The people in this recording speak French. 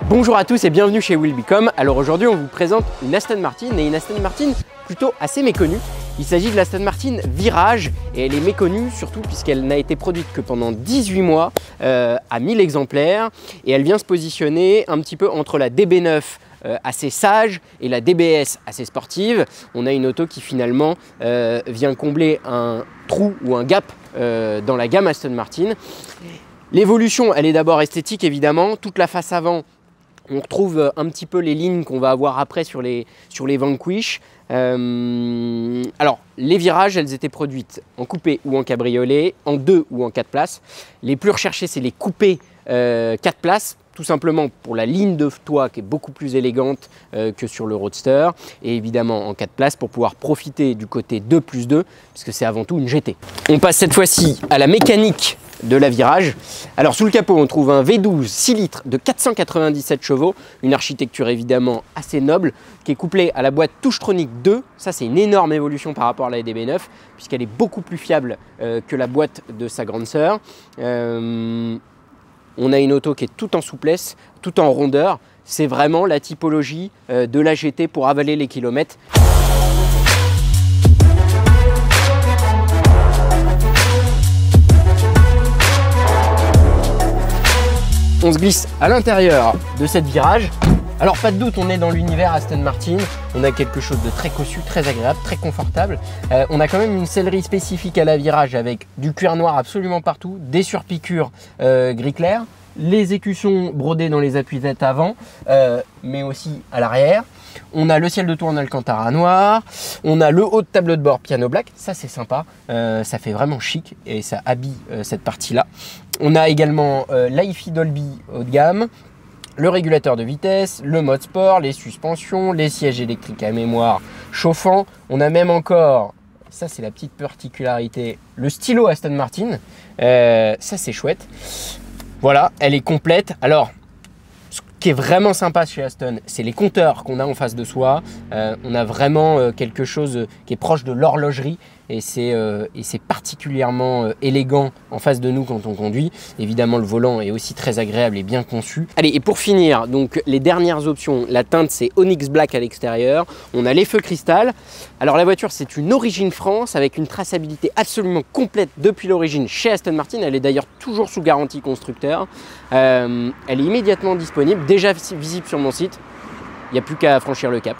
Bonjour à tous et bienvenue chez Will Become. Alors aujourd'hui on vous présente une Aston Martin et une Aston Martin plutôt assez méconnue. Il s'agit de l'Aston Martin Virage et elle est méconnue surtout puisqu'elle n'a été produite que pendant 18 mois à 1000 exemplaires et elle vient se positionner un petit peu entre la DB9 assez sage et la DBS assez sportive. On a une auto qui finalement vient combler un trou ou un gap dans la gamme Aston Martin. L'évolution elle est d'abord esthétique évidemment, toute la face avant. On retrouve un petit peu les lignes qu'on va avoir après sur les Vanquish. Alors, les virages, elles étaient produites en coupé ou en cabriolet, en 2 ou en 4 places. Les plus recherchés, c'est les coupés 4 places, tout simplement pour la ligne de toit qui est beaucoup plus élégante que sur le Roadster. Et évidemment en 4 places pour pouvoir profiter du côté 2+2, puisque c'est avant tout une GT. On passe cette fois-ci à la mécanique de la Virage. Alors sous le capot on trouve un V12 6 litres de 497 chevaux, une architecture évidemment assez noble qui est couplée à la boîte Touchtronic 2. Ça c'est une énorme évolution par rapport à la DB9 puisqu'elle est beaucoup plus fiable que la boîte de sa grande sœur. On a une auto qui est tout en souplesse, tout en rondeur. C'est vraiment la typologie de la GT pour avaler les kilomètres. On se glisse à l'intérieur de cette Virage. Alors pas de doute, on est dans l'univers Aston Martin. On a quelque chose de très cossu, très agréable, très confortable. On a quand même une sellerie spécifique à la Virage avec du cuir noir absolument partout, des surpiqûres gris clair, les écussons brodés dans les appuis-têtes avant, mais aussi à l'arrière. On a le ciel de toit en alcantara noir, on a le haut de tableau de bord piano black, ça c'est sympa, ça fait vraiment chic et ça habille cette partie-là. On a également l'hi-fi Dolby haut de gamme, le régulateur de vitesse, le mode sport, les suspensions, les sièges électriques à mémoire chauffants. On a même encore, ça c'est la petite particularité, le stylo Aston Martin, ça c'est chouette. Voilà, elle est complète. Alors, ce qui est vraiment sympa chez Aston, c'est les compteurs qu'on a en face de soi. On a vraiment quelque chose qui est proche de l'horlogerie et c'est particulièrement élégant en face de nous quand on conduit. Évidemment, le volant est aussi très agréable et bien conçu. Allez, et pour finir, donc les dernières options, la teinte c'est Onyx Black à l'extérieur. On a les feux cristal. Alors la voiture, c'est une origine France avec une traçabilité absolument complète depuis l'origine chez Aston Martin. Elle est d'ailleurs toujours sous garantie constructeur. Elle est immédiatement disponible, déjà visible sur mon site. Il n'y a plus qu'à franchir le cap.